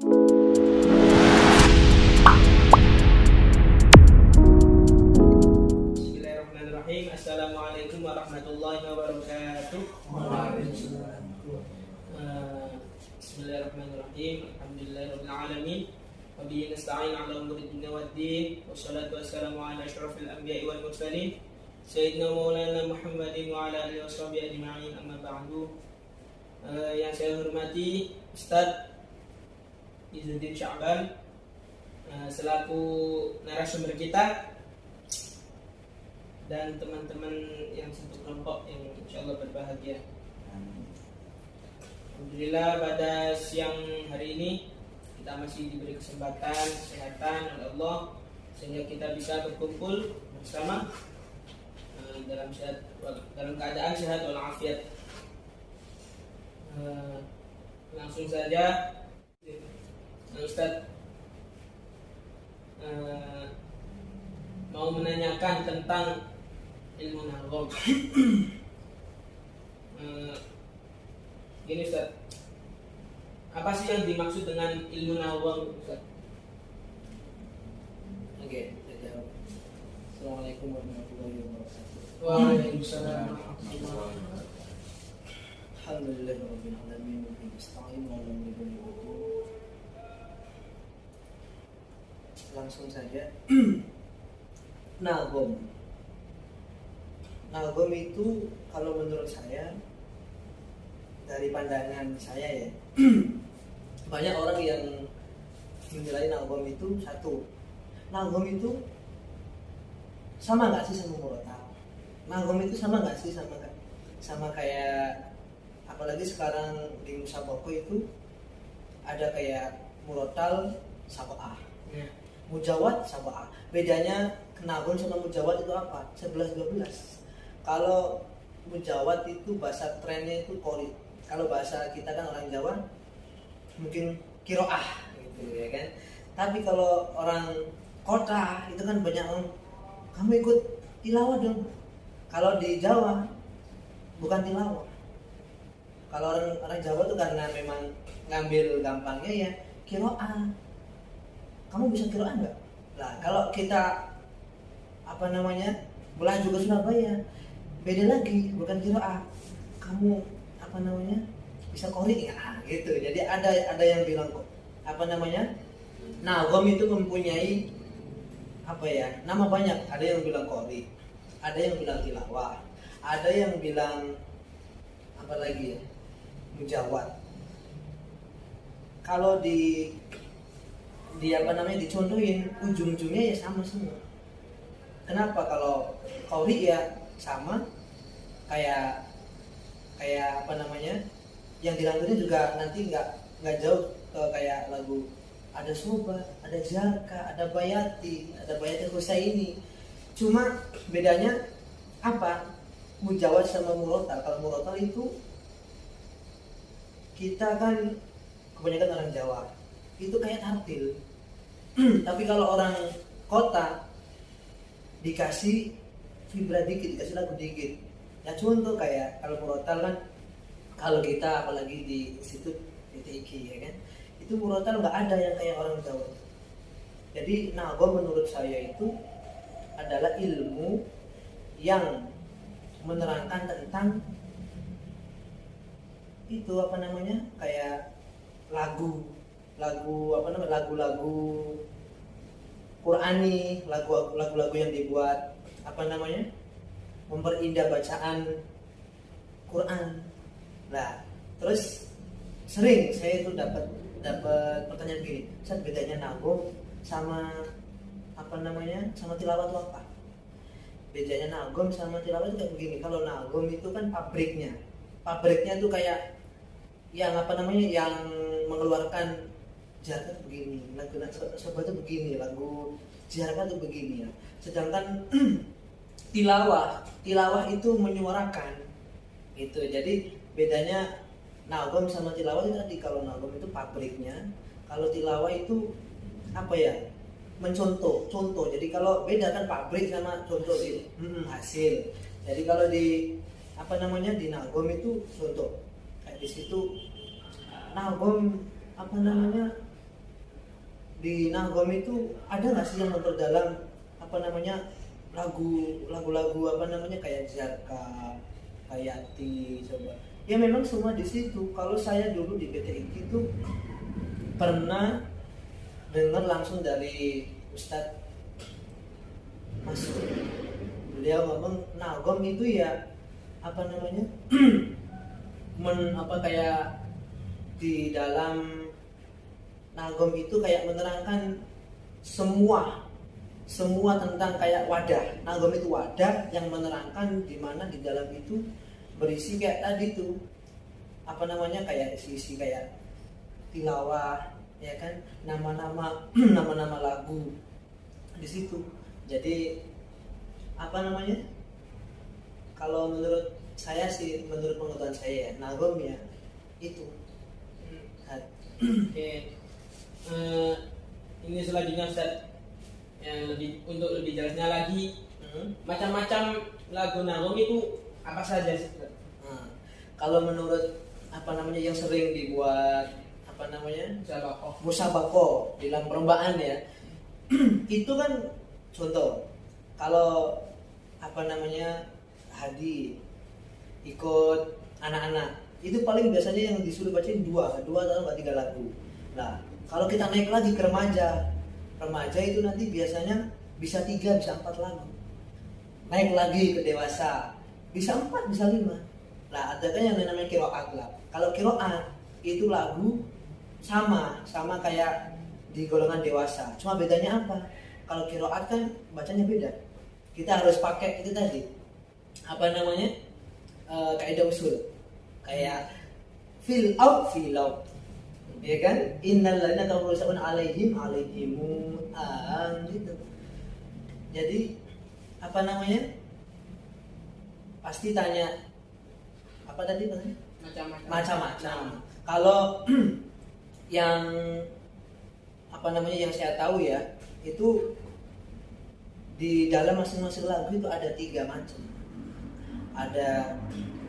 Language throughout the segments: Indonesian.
Bismillahirrahmanirrahim. Assalamualaikum warahmatullahi wabarakatuh. Bismillahirrahmanirrahim. Alhamdulillahirabbil alamin. Wa bihi nasta'in 'ala umuri dunya waddin. Wassalatu wassalamu 'ala asyrafil anbiya'i wal mursalin. Sayyidina Maulana Muhammadin wa 'ala alihi washabihi ajma'in. Amma ba'du. Yang saya hormati Ustaz Izzuddin Sya'ban selaku narasumber kita dan teman-teman yang satu kelompok yang insyaallah berbahagia. Alhamdulillah pada siang hari ini kita masih diberi kesempatan kesehatan oleh Allah sehingga kita bisa berkumpul bersama dalam keadaan sehat walafiat. Langsung saja Ustaz mau menanyakan tentang ilmu nahwu. Gini Ustaz, apa sih yang dimaksud dengan ilmu nahwu Ustaz? Oke, saya jawab. Assalamualaikum warahmatullahi wabarakatuh. Waalaikumsalam warahmatullahi wabarakatuh. Alhamdulillahirabbil alamin wa bihi nasta'in 'ala umuri dunya waddin. Langsung saja. Nagom itu kalau menurut saya, dari pandangan saya ya, banyak orang yang menilai nagom itu satu. Nagom itu sama nggak sih sama murotal? Nagom itu sama nggak sih sama kayak, apalagi sekarang di musabaqah itu ada kayak murotal sab'ah, mujawad sab'ah. Bedanya nagom sama mujawad itu apa? 11-12. Kalau mujawad itu bahasa trennya itu qori. Kalau bahasa kita kan orang Jawa mungkin kiroah gitu ya kan. Tapi kalau orang kota itu kan banyak orang, kamu ikut tilawah dong. Kalau di Jawa bukan tilawah. Kalau orang Jawa tuh karena memang ngambil gampangnya ya kiroah. Kamu bisa kiroah nggak? Nah kalau kita belah juga Surabaya, beda lagi, bukan kiroah. Kamu bisa qori nggak? Gitu. Jadi ada yang bilang nagom itu mempunyai nama banyak. Ada yang bilang qori, ada yang bilang tilawah, ada yang bilang mujawad. Kalau dicontohin ujung-ujungnya ya sama semua. Kenapa? Kalau qori ya sama kayak yang dilanturin juga nanti nggak jauh ke kayak lagu ada Soba, ada Jarka, ada Bayati Husaini. Cuma bedanya apa? Mujawad sama murotal. Kalau murotal itu kita kan kebanyakan orang Jawa itu kayak tartil. Tapi kalau orang kota dikasih vibra dikit, dikasih lagu dikit. Ya contoh kayak kalau murotal kan, kalau kita apalagi di institut PTIG ya kan, itu murotal nggak ada yang kayak orang Jawa. Jadi nagom menurut saya itu adalah ilmu yang menerangkan tentang itu kayak lagu-lagu Qur'ani, lagu-lagu yang dibuat memperindah bacaan Quran. Nah, terus sering saya itu dapat pertanyaan gini, Ustaz, bedanya nagom sama sama tilawah itu apa? Bedanya nagom sama tilawah itu kayak begini. Kalau nagom itu kan pabriknya itu kayak yang yang mengeluarkan Jarka tuh begini, lagu Soba tuh begini, lagu Jarka tuh begini ya. Sedangkan tilawah itu menyuarakan itu. Jadi bedanya nagom sama tilawah itu tadi, kalau nagom itu pabriknya, kalau tilawah itu mencontoh. Jadi kalau beda kan pabrik sama contoh sih, hasil. Jadi kalau di di nagom itu contoh kayak di situ nagom di Nagom itu ada nggak sih yang memperdalam apa namanya lagu-lagu apa namanya kayak Zarka, kayak Ti, coba. Ya memang semua di situ. Kalau saya dulu di PTIK itu pernah dengar langsung dari Ustadz Masuk. Beliau ngomong Nagom itu ya apa namanya kayak di dalam Nagom itu kayak menerangkan semua tentang kayak wadah. Nagom itu wadah yang menerangkan di mana di dalam itu berisi kayak tadi tuh apa namanya kayak sisi kayak tilawah ya kan, nama-nama nama-nama lagu di situ. Jadi apa namanya kalau menurut saya sih, menurut pengetahuan saya Nagom ya itu. Oke. Ini selanjutnya Ustaz, yang untuk lebih jelasnya lagi, macam-macam lagu Nagom itu apa saja sih? Kalau menurut apa namanya yang sering dibuat apa namanya musabaqah dalam perlombaan ya itu kan contoh kalau apa namanya Hadi ikut anak-anak itu paling biasanya yang disuruh bacain dua atau 3 lagu. Nah kalau kita naik lagi ke remaja itu nanti biasanya bisa 3 bisa 4 lagu. Naik lagi ke dewasa bisa 4 bisa 5. Nah ada kan yang namanya kiroat lah. Kalau kiroat itu lagu sama kayak di golongan dewasa. Cuma bedanya apa? Kalau kiroat kan bacanya beda. Kita harus pakai itu tadi apa namanya kaidah usul kayak fill out ya kan, innal ladzina kafaru sawa'un alaihimu gitu. Jadi apa namanya pasti tanya apa tadi namanya macam-macam. Kalau yang apa namanya yang saya tahu ya itu di dalam masing-masing lagu itu ada 3 macam. Ada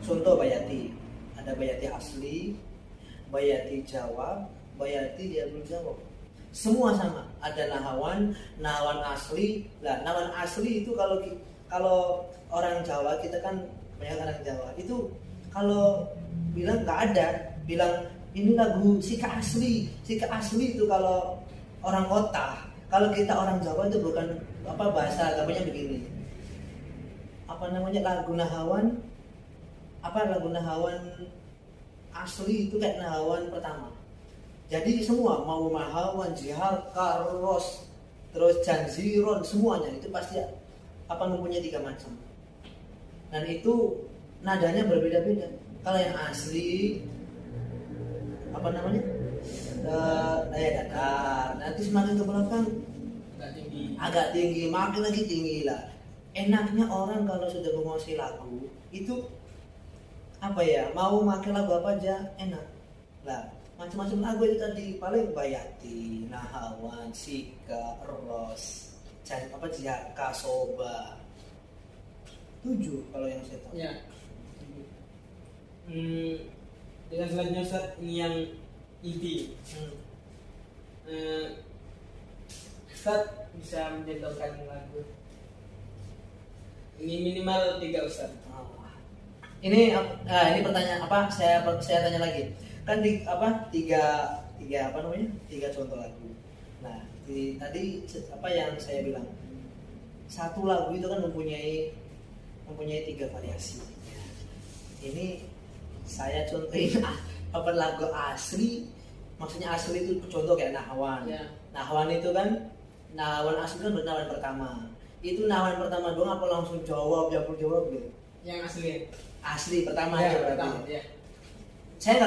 contoh bayati, ada bayati asli, bayati jawab, bayati dia belum jawab. Semua sama. Ada nahawan asli. Nah, nahawan asli itu kalau orang Jawa, kita kan banyak orang Jawa itu kalau bilang nggak ada, bilang ini lagu Sika asli itu kalau orang kota. Kalau kita orang Jawa itu bukan apa bahasa agamanya begini. Apa namanya lagu nahawan asli itu kayak nahawan pertama. Jadi semua mau mahawan, jihar, karos, terus janziron semuanya itu pasti apa mempunyai 3 macam. Dan itu nadanya berbeda-beda. Kalau yang asli apa namanya daya datar, nanti semakin ke belakang agak tinggi, makin lagi tinggi lah. Enaknya orang kalau sudah menguasai lagu itu apa ya, mau pakai lagu apa aja enak lah. Macam-macam lagu itu tadi paling bayati, nahawan, sika, ros, jaka, soba 7 kalau yang saya tahu ya. Dengan selanjutnya Ustaz, ini yang inti. Ustaz bisa mencontohkan lagu ini minimal 3 Ustaz. Ini pertanyaan apa? Saya tanya lagi. Kan tiga contoh lagu. Nah, tadi apa yang saya bilang? Satu lagu itu kan mempunyai 3 variasi. Ini saya contohin apa lagu asli. Maksudnya asli itu contoh kayak nahawan. Ya. Nahawan itu kan nahawan asli kan bernahawan pertama. Itu nahawan pertama doang apa langsung jawab gitu? Yang asli pertama ya, aja berarti. Pertama, ya. Saya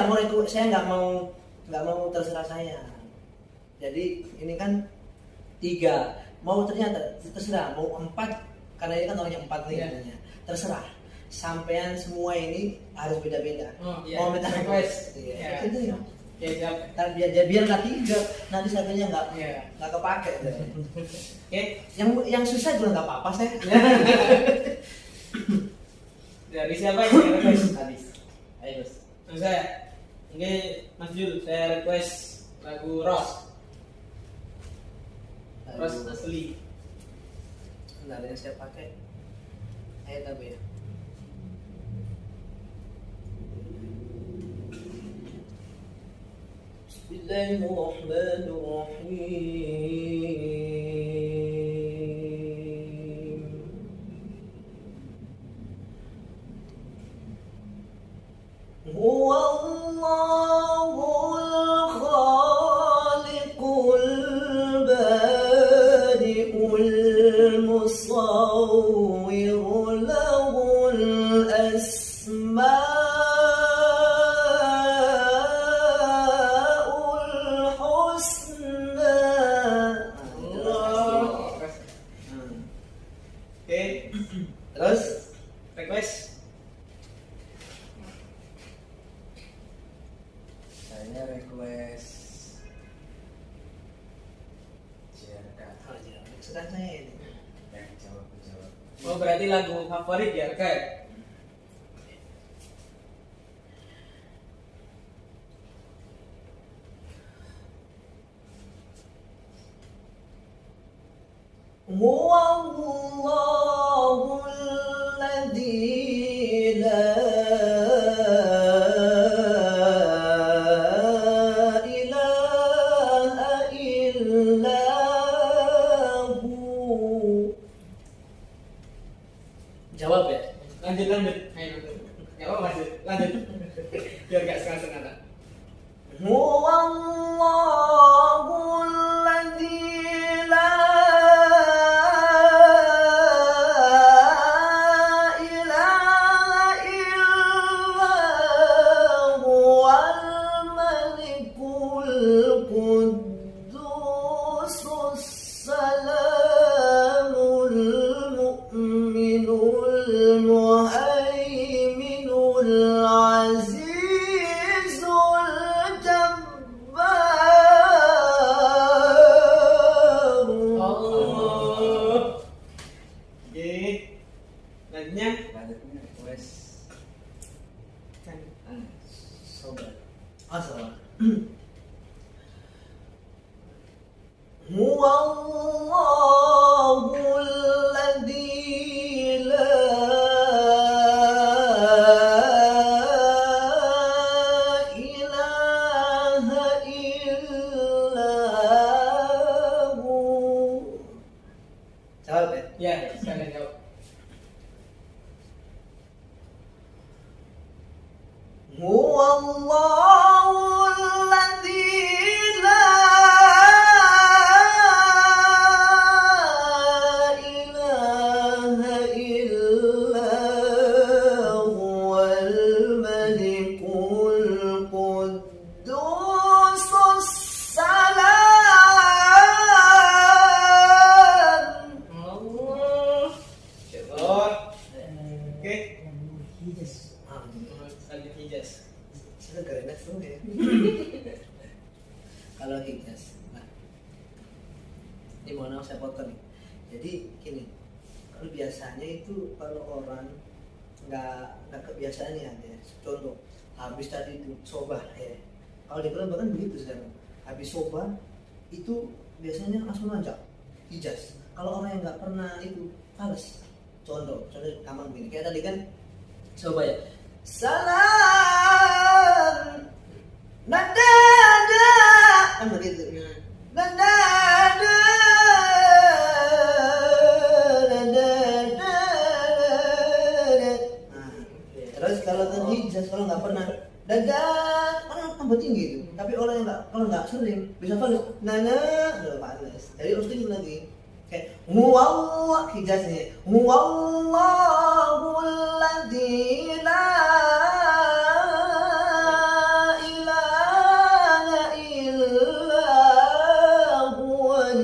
nggak mau terserah saya. Jadi ini kan 3 mau ternyata terserah mau 4 karena ini kan orangnya 4 nih katanya. Terserah. Sampean semua ini harus beda-beda. Mau minta request. Iya. Itu ya. Ya, biar nggak 3 nanti satunya nggak kepake. Oke. Yang susah juga nggak apa-apa saya. Dari siapa yang request tadi? Ayo Mas. Saya. Oke, Mas Jul, saya request lagu Ros. Ras asli. Bentar yang saya pakai ayat apa ya? Bismillahirrahmanirrahim. Huwallahul khaliqul bari'ul musawwir lahul asmaul husna. Oke, Terus request. Saya request Jerka sekarang saya ini. yang jawab. Oh, berarti lagu favorit ya, Kak? Huwallahul ladzi la ilaha illa hu. Jawab ya? Lanjut. Ayo, nggak apa-apa, lanjut. Biar nggak setengah-setengah, Kak. Huwallahul ladzi la ilaha illa huwal malikul quddusus salamul mu'minul muhaiminul azizul jabbar. Oh. Oke. Lanjutnya. Lanjutnya request Sobat. Sobat. Huwallahul ladzi la ilaha illa hu. Jawab ya? Ya, sekalian jawab. Huwallahul ladzi la ilaha illa huwal malikul quddusus salam. Allah. Insyaallah. Oke. Lanjut Hijaz. Saya gak enak tuh ya. Kalau Hijaz, nah, ini mohon maaf saya potong nih. Jadi gini, kalau biasanya itu kalau orang nggak kebiasaan ya, contoh habis tadi itu soba ya. Kalau di Palembang kan begitu sekarang. Habis soba itu biasanya langsung aja Hijaz. Kalau orang yang nggak pernah itu males. Contoh gampang gini. Kayak tadi kan soba ya. Salam nada kan begitu. Nada terus kalau kan Hijaz kalau nggak pernah dadah orang tambah tinggi itu. Tapi orang yang kalau nggak sering bisa fals. Nana udah fals. Jadi harus tinggi lagi. Kayak huwallah Hijaz nih. Huwallahul ladzi la ilaha illa huwal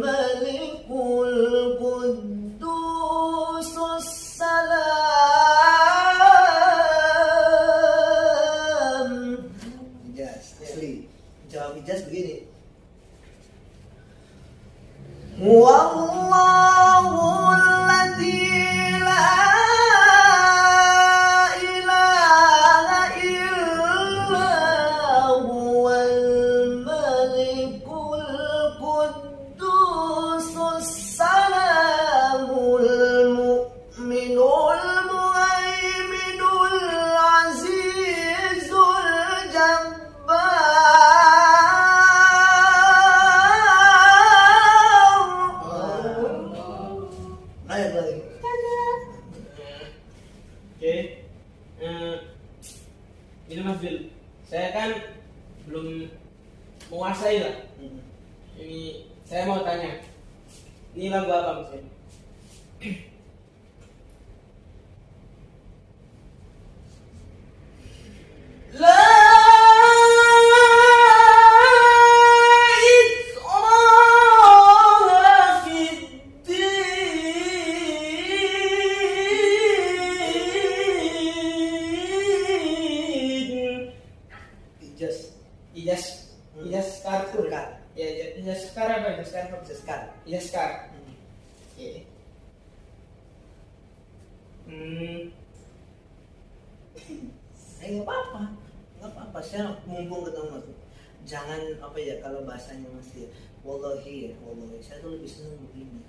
malikul quddusus salam. Hijaz asli. Jawab Hijaz begini. Wallahul ladzi la ilaha illa huwal malikul quddus Ini saya mau tanya. Ini lagu apa maksudnya? Ijaskar tuh kan? Ya, Ijaskar apa? Ijaskar. Oke. Nggak apa-apa. Saya mumpung ketemu tuh. Jangan apa ya kalau bahasanya masih wallahi ya, wallahi. Saya tuh lebih senang begini.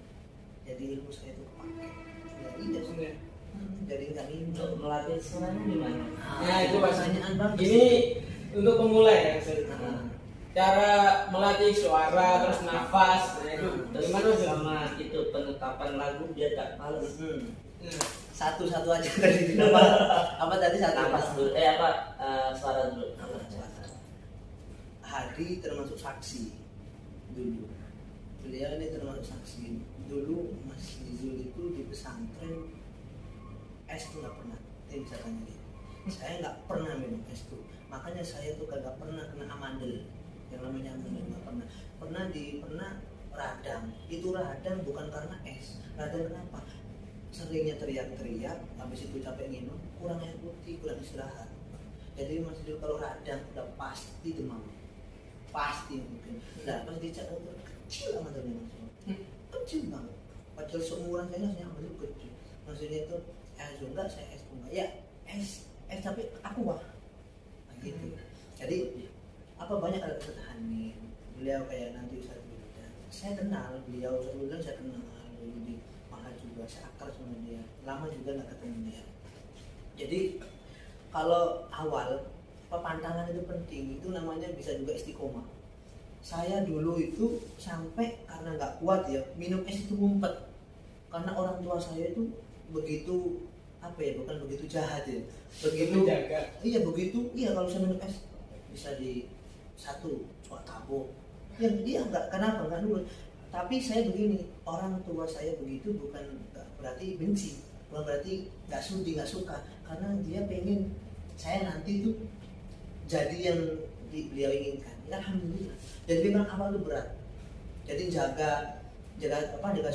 Jadi ilmu saya tuh kepake. Ya iya sih. Jadi nggak Untuk melatih suaranya gimana? Nah, itu bahasanya bagus. Ini untuk pemula ya maksudnya. Cara melatih suara terus nafas, nah itu gimana sih? Sama itu penetapan lagu biar gak males. Satu-satu aja tadi. Apa tadi satu? Nafas dulu, suara dulu. Hadi termasuk saksi dulu. Beliau ini termasuk saksi dulu. Mas Nizul itu di pesantren es tuh nggak pernah. Bisa tanya dia. Saya nggak pernah minum es tuh. Makanya saya tuh kagak pernah kena amandel. Yang namanya amandel nggak pernah. Pernah radang. Itu radang bukan karena es. Radang kenapa? Seringnya teriak-teriak, habis itu capek minum, kurang air putih, kurang istirahat. Jadi Mas Nizul kalau radang udah pasti demam. Pasti mungkin. Nah, pas dicek dokter kecil amat dari Mas Nizul. Kecil banget. Padahal seumuran saya Mas Nizul kecil. Maksudnya itu es enggak, saya es enggak. Ya, es tapi aku wah. Nah, gitu. Jadi apa banyak ada Hamid. Beliau kayak nanti Ustaz Wildan. Saya kenal beliau Ustaz Wildan, saya kenal dulu di Mahat juga, saya akrab sama dia. Lama juga nggak ketemu dia. Jadi kalau awal pantangan itu penting, itu namanya bisa juga istiqomah. Saya dulu itu sampai karena nggak kuat ya minum es itu ngumpet, karena orang tua saya itu begitu apa ya, bukan begitu jahat ya, begitu menjaga. Iya kalau saya minum es bisa di satu cuma tabung yang dia nggak, kenapa nggak nurut. Tapi saya begini, orang tua saya begitu bukan berarti benci, bukan berarti nggak suka, karena dia pengen saya nanti itu jadi yang beliau inginkan. Ya, alhamdulillah. Jadi memang awal itu berat. Jadi jaga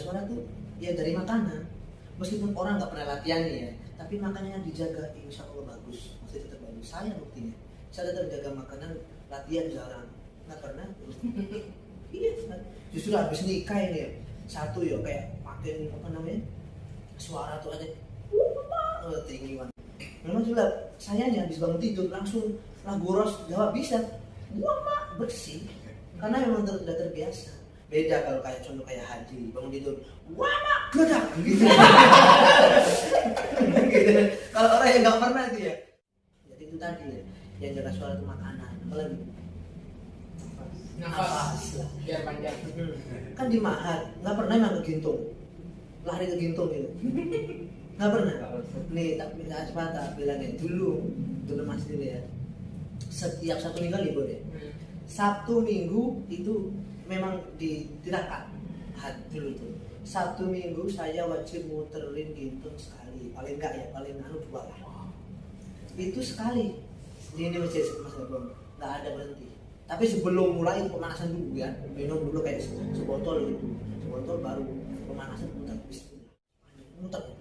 suara tuh ya dari makanan. Meskipun orang nggak pernah latihan nih ya, tapi makanannya dijaga, insya Allah bagus, masih tetap bagus. Saya buktinya, saya tetap jaga makanan, latihan jarang, nggak pernah. Iya, justru habis nikah ini ya, satu ya kayak makin apa namanya, suara tuh aja, tinggi banget. Memang juga sayangnya habis bangun tidur langsung lagu ros Jawa bisa, wah bersih, karena memang sudah terbiasa. Beda kalau kayak contoh kayak Hadi bangun tidur, wah mak geledak gitu. Gitu. Kalau orang yang nggak pernah dia, jadi itu tadi ya, yang jaga suara itu makanan, apalagi Nafas lah, biar panjang. Kan di Mahat nggak pernah emang ke Gintung, lari ke Gintung gitu, nggak pernah. Nih tapi nggak sepatah bilangnya dulu Mas dulu ya, setiap Sabtu Minggu libur ya. Sabtu Minggu itu memang ditirakat dulu tuh. Sabtu Minggu saya wajib muterin Gintung sekali, paling enggak ya, paling dua lah. Itu sekali di ini masjid Mas Abang, nggak ada berhenti. Tapi sebelum mulai pemanasan dulu ya, minum dulu kayak sebotol gitu, sebotol baru pemanasan muter.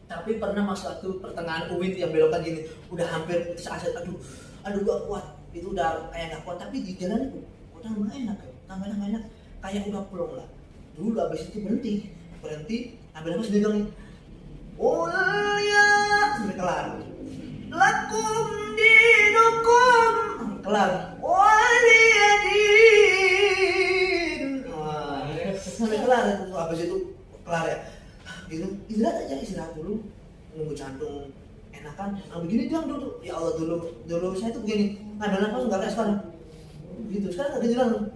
Tapi pernah mas waktu pertengahan UIN yang belokan gini, udah hampir putus asa, aduh gak kuat, itu udah kayak gak kuat, tapi di jalan itu udah nggak enak ya, nggak enak, kayak udah plong lah. Dulu abis itu berhenti, ambil apa sendiri nih, ya sampai kelar, lakum dinukum, kelar, waliyadin, sampai kelar itu, abis itu kelar ya. Gitu, istirahat dulu, nunggu jantung enakan. Nah begini doang dulu, ya Allah dulu saya tuh begini, ngambil nafas nggak kayak sekarang. Gitu sekarang nggak jalan.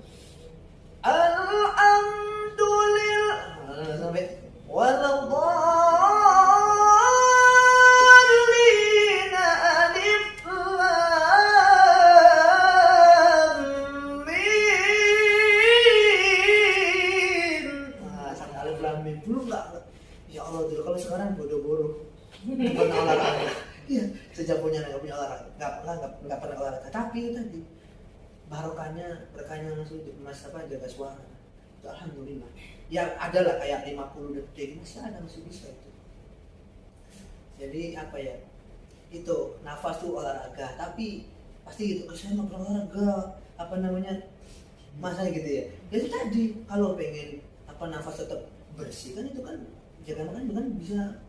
Alhamdulillah sampai waladhdallin alif lam mim. pernah olahraga. Iya, sejak punya nggak punya olahraga, nggak pernah olahraga. Tapi itu tadi berkahnya langsung mas apa jaga suara. Itu alhamdulillah. Ya ada lah kayak 50 detik masih bisa itu. Jadi apa ya? Itu nafas tuh olahraga, tapi pasti gitu saya nggak pernah olahraga apa namanya masa gitu ya. Jadi tadi kalau pengen apa nafas tetap bersih kan itu kan jaga makan kan bisa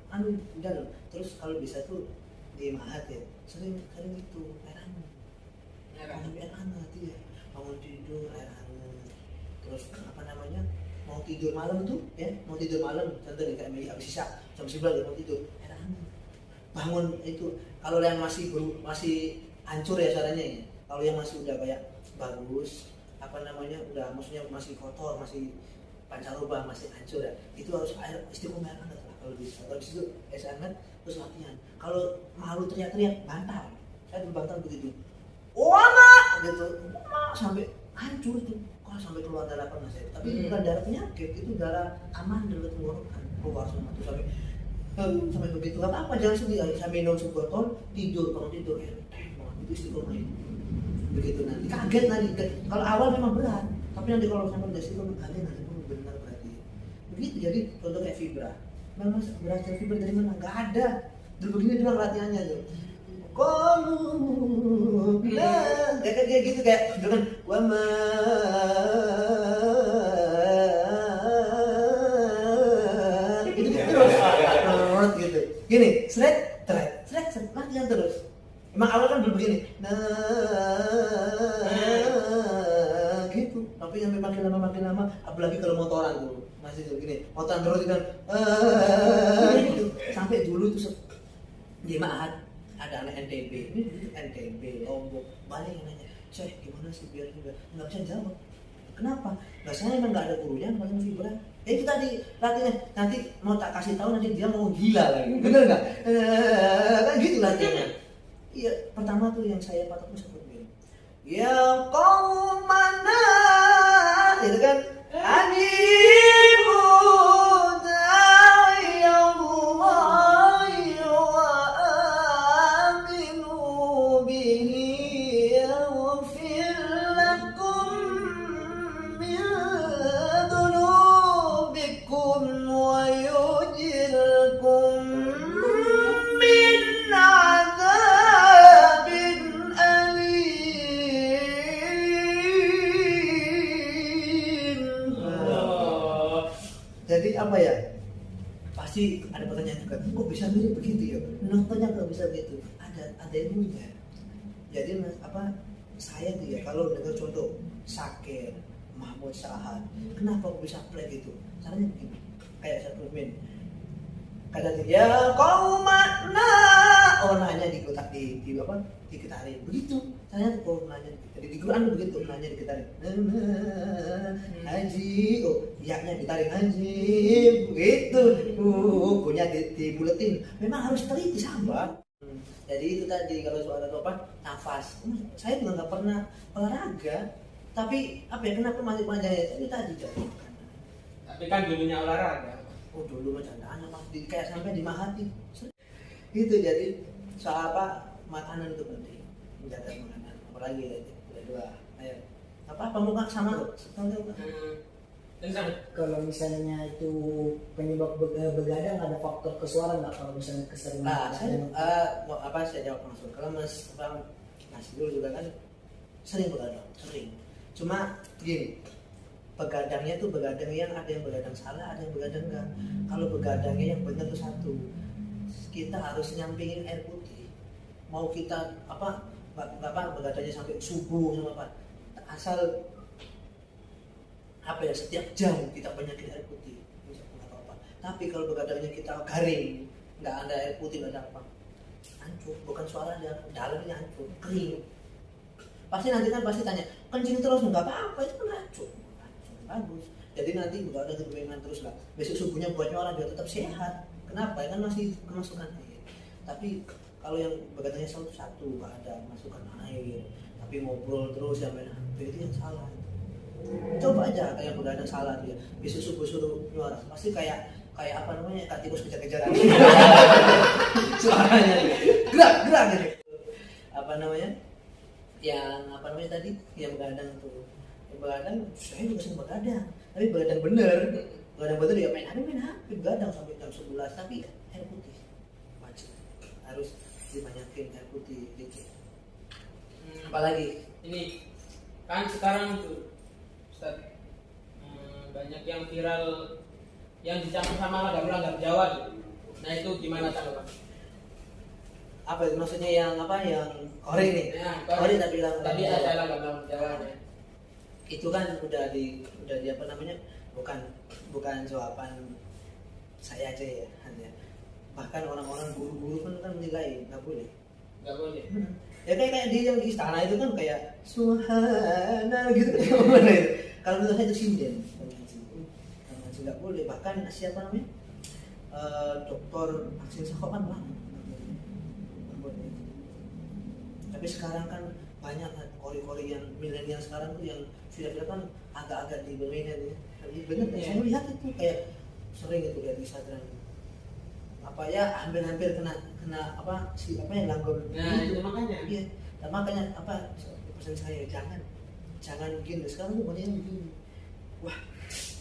dalam. Terus kalau bisa tuh di mahat ya sering itu air hangat ya, bangun tidur air hangat. Terus apa namanya mau tidur malam tuh ya contoh kayak habis sisa jam 11 mau tidur air hangat. Bangun itu kalau yang masih hancur ya caranya ya. Kalau yang masih udah kayak bagus apa namanya udah maksudnya masih kotor masih pancaroba masih hancur ya itu harus air istiqomah air hangat lah kalau bisa. Kalau disitu es hangat terus latihan. Kalau malu teriak-teriak bantal, saya dulu bantal begitu wah gitu sampai hancur tuh kalau sampai keluar darah panas ya. Tapi bukan darah penyakit, itu darah aman darah tenggorokan keluar semua tuh sampai begitu. Gak apa-apa jangan sedih, saya minum sebotol tidur, kalau tidur itu istiqomah itu begitu. Nanti kaget nanti kalau awal memang berat, tapi nanti kalau sampai udah istiqomah kaget nanti benar berarti begitu. Jadi contoh kayak fibra, memang berasal fibra dari mana? Gak ada. Dulu begini doang latihannya tuh kayak gitu kayak dengan wama gitu gitu gini seret latihan terus. Emang awal kan belum begini gitu, tapi yang makin lama apalagi kalau motoran tuh masih begini motoran terus kan gitu. Sampai dulu tuh di Ma'had ada anak NTB, Lombok, banyak yang nanya, Syekh gimana sih biar juga nggak bisa jawab. Kenapa? Nggak, saya emang nggak ada gurunya, paling fibra. Ya itu tadi latihannya, nanti mau tak kasih tahu nanti dia mau gila lagi, bener nggak? Kan gitu latihannya. Iya, pertama tuh yang saya patok tuh seperti ini. Ya kau mana, itu kan? Animu apa ya, pasti ada pertanyaan juga, kok bisa mirip begitu ya? Nontonnya kok bisa begitu? Ada ilmunya. Jadi apa saya tuh ya kalau dengar contoh Sakir, Mahmud Sahad, kenapa kok bisa play gitu? Caranya begini, kayak saya Firmin. Kata dia, kau mana? Oh nanya di kotak di apa? Dikitarin. Begitu. Caranya tuh nanya. Jadi di Quran begitu nanya dikitarin. Haji, oh iyanya ditarik haji, begitu. Punya dibuletin. Memang harus teliti sabar. Jadi itu tadi kalau soal apa? Nafas. Saya juga nggak pernah olahraga, tapi apa ya kenapa masih panjangnya? Itu tadi jatuh. Tapi kan dulunya olahraga. Oh dulu macam anak masih kayak sampai di Mahati. Itu jadi soal apa? Makanan itu penting. Menjaga makanan. Apalagi ya, dua. Ayo. Apa mau nggak sama tuh? Kalau misalnya itu penyebab begadang ada faktor kesuara nggak kalau misalnya keseringan? Nah, saya jawab langsung. Kalau Mas dulu juga kan sering begadang, sering. Cuma gini, begadangnya tuh begadang yang ada yang begadang salah, ada yang begadang enggak. Kalau begadangnya yang benar tuh satu, kita harus nyampingin air putih. Mau kita begadangnya sampai subuh sama apa, asal apa ya setiap jam kita banyakin air putih, nggak apa-apa. Tapi kalau begadangnya kita garing, nggak ada air putih, nggak ada apa, hancur. Bukan suaranya, dalamnya hancur, kering. Pasti nanti kan tanya, kencing terus nggak apa-apa, itu kan hancur. Bagus. Jadi nanti begadang kebengan terus lah. Besok subuhnya buatnya orang biar tetap sehat. Kenapa? Kan masih kemasukan air. Tapi kalau yang begadangnya satu nggak ada masukan air, tapi ngobrol terus ya main HP, itu yang salah. Coba aja kayak begadang salah dia. Besok subuh suruh nyuara, pasti kayak kayak apa namanya, ikan tikus kejar-kejaran. Suaranya gerak gitu. Apa namanya? Yang apa namanya tadi? Yang begadang tuh. Yang begadang, saya juga sering begadang. Tapi begadang bener. Begadang bener ya main HP begadang sampai jam 11, tapi air putih wajib. Harus dibanyakin air putih dikit. Apalagi Ini kan sekarang tuh Ustaz, banyak yang viral yang dicampur sama langgam Jawa tuh. Nah itu gimana tanggapan? apa itu maksudnya, yang apa, yang ori nih? Ya, Ori tapi tadi ada langgam Jawa ya. itu kan udah di apa namanya, bukan jawaban saya aja ya, hanya bahkan orang-orang guru-guru kan menilai nggak boleh. Nggak boleh. Ya kayak dia yang di istana itu kan kayak suhana gitu. Gimana itu? Kalau menurut saya itu sinden. Nggak boleh. Bahkan siapa namanya? Dokter vaksin Sakok kan lah. Nggak boleh. Tapi sekarang kan banyak kan kori-kori yang milenial sekarang tuh yang sudah kan agak-agak di dominan ya. Bener, saya melihat itu kayak sering itu lihat di Instagram. Apa ya, hampir-hampir kena apa si apa yang langgam. Nah itu makanya. Iya, dan makanya apa pesan saya, jangan gini. Sekarang tuh banyak yang begini. Wah,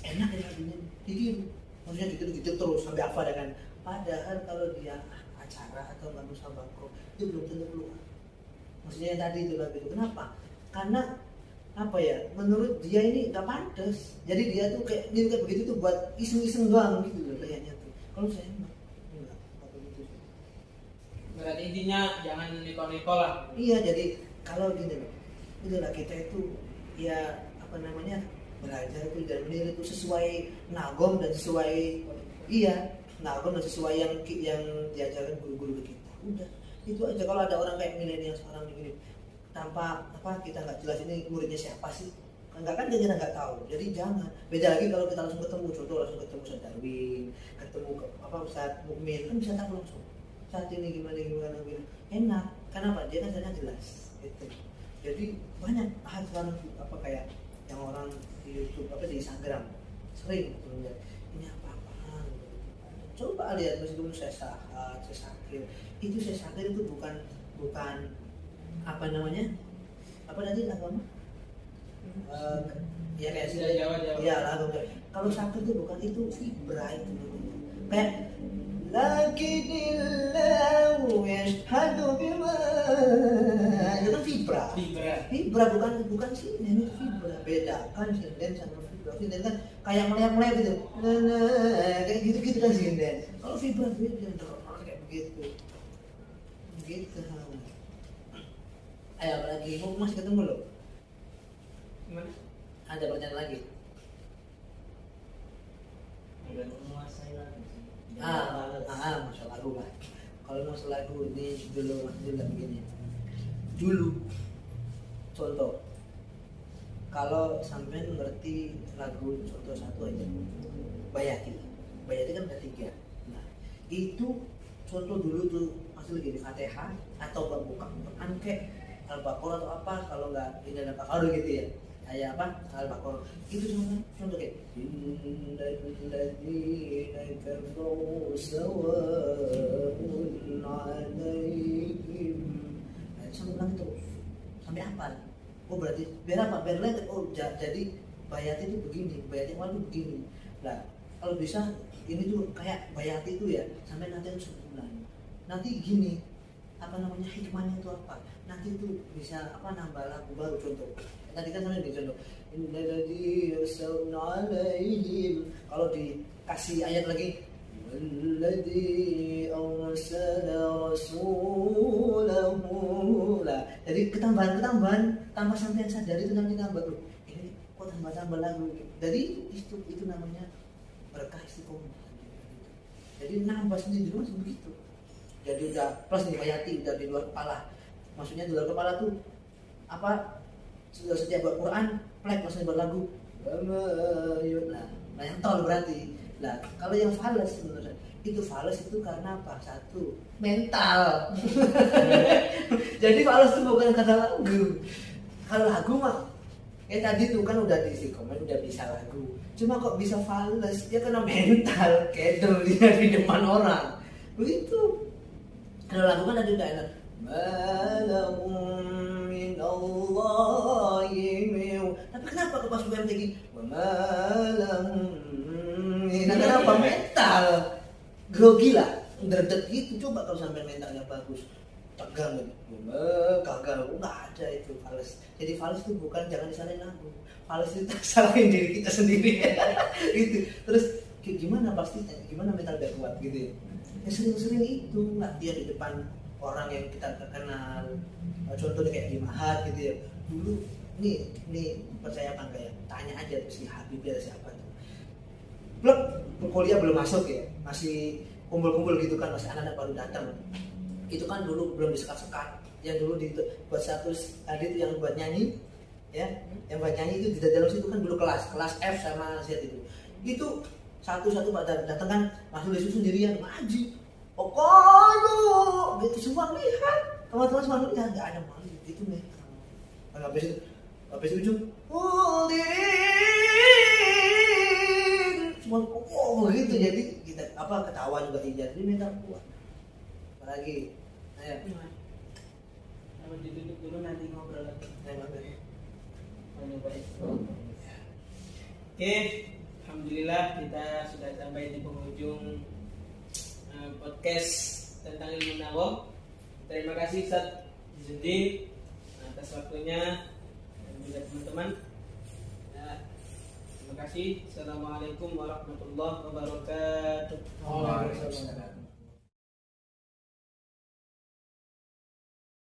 enak ya begini. Gitu. Maksudnya gitu terus sampai apa ya kan. Padahal kalau dia acara atau ngadu sambako itu belum tentu keluar. Maksudnya yang tadi itu gitu. Kenapa? Karena apa ya? Menurut dia ini nggak pantas. Jadi dia tuh kayak begitu tuh buat iseng-iseng doang gitu loh kayaknya tuh. Kalau saya enggak begitu. Berarti intinya jangan neko-neko lah. Iya, jadi kalau gini loh, itulah kita itu ya apa namanya, belajar itu dan meniru itu sesuai nagom dan sesuai nagom dan sesuai yang diajarkan guru-guru kita. Udah itu aja. Kalau ada orang kayak milenial sekarang begini tanpa apa, kita nggak jelas ini muridnya siapa sih, enggak kan, kita nggak tahu. Jadi jangan. Beda lagi kalau kita langsung ketemu, contoh langsung ketemu Ustaz Darwin, ketemu apa Ustaz Mukmin, kan bisa tahu langsung saat ini gimana enak. Kenapa? Dia kan sebenarnya jelas gitu. Jadi banyak hal sekarang apa kayak yang orang di YouTube apa di Instagram sering melihat ini apa-apaan. Coba lihat meskipun saya sakit, itu saya sakit itu bukan apa namanya, apa tadi agama ya kayak Jawa. ya agama. Kalau sakit itu bukan, itu fibra itu kayak lakinillahu yashhadu bima, itu kan fibra bukan sinden. Itu fibra. Bedakan sinden sama fibra. Sinden kan kayak melek gitu, kayak gitu kan sinden. Kalau fibra beda, kayak begitu. Ayo apalagi, masih ketemu loh. Gimana? Ada pertanyaan lagi? Udah menguasai lagi. Masalah lagu lah. Kalau masalah lagu ini dulu begini. Dulu, contoh, kalau sampai ngerti lagu contoh satu aja, Bayati kan ada 3. Nah, itu contoh dulu tuh masih lagi di Fatihah atau buka Quran kayak Al-Baqarah atau apa, kalau nggak ini ada Baqarah gitu ya. Kayak apa? Al-Baqarah. Itu contoh kayak innalladzina kafaru sawa'un 'alaihim. Nah, sampai bilang itu sampai apa? Oh berarti biar apa? Biar lihat. Oh jadi Bayati itu begini, Bayati itu begini. Nah kalau bisa ini tuh kayak Bayati itu ya sampai nanti harus sebulan. Nanti gini, apa namanya, hikmahnya itu apa? Nanti itu bisa apa, nambah lagu baru. Contoh tadi kan sampai di contoh innalladzina yasawna 'alaihim, kalau dikasih ayat lagi walladzi arsala rasulahu. Lah jadi ketambahan tambah sampai yang sadar itu nanti tambah tuh. Ini kok tambah lagu. Jadi itu namanya berkah istiqomah. Jadi nambah sendiri dulu begitu. Jadi udah plus nih Bayati udah di luar kepala. Maksudnya di luar kepala tuh apa, sudah setiap buat Quran plek langsung buat lagu. Nah yang tol berarti. Nah kalau yang fales sebenarnya itu fales itu karena apa? Satu, mental. Jadi fales itu bukan karena lagu. Kalau lagu mah Tadi tuh kan udah di komen udah bisa lagu. Cuma kok bisa fals? Ya karena mental, kedel dia di depan orang. Begitu. Kalau lagu kan ada juga enak. Malahum min Allahi min. Tapi kenapa kok pas UMTQ? Malahum min. Kenapa mental? Grogi lah, derdek gitu. Coba kalau sampai mentalnya bagus, tegang gitu. Gagal, nggak ada itu fals. Jadi fals itu bukan jangan disalahin lagu. Fals itu salahin diri kita sendiri. Gitu. Terus gimana pastinya? Gimana mental biar kuat gitu ya? Ya sering-sering itu latihan di depan orang yang kita kenal. Contohnya kayak di Mahat gitu ya. Dulu nih percaya apa enggak ya? Tanya aja si Habib ya siapa tuh. Blok kuliah belum masuk ya, masih kumpul-kumpul gitu kan, masih anak-anak baru datang. Itu kan dulu belum disekat-sekat. Yang dulu buat status tadi itu yang buat nyanyi, ya, yang buat nyanyi itu di dalam situ kan dulu kelas F sama Z itu. Itu satu-satu pada datang kan, masuk di situ sendirian ngaji. Pokoknya gitu semua lihat, teman-teman semua lihat nggak ada malu itu nih. Habis ujung, semua begitu jadi kita ketawa juga jadi mental kuat. Apalagi, ayo. Kalau duduk dulu nanti ngobrol lagi. Oke, alhamdulillah kita sudah sampai di penghujung podcast tentang ilmu nawawi. Terima kasih Ustaz Izzuddin atas waktunya dan juga teman-teman. Terima kasih. Assalamualaikum warahmatullahi wabarakatuh. Waalaikumsalam.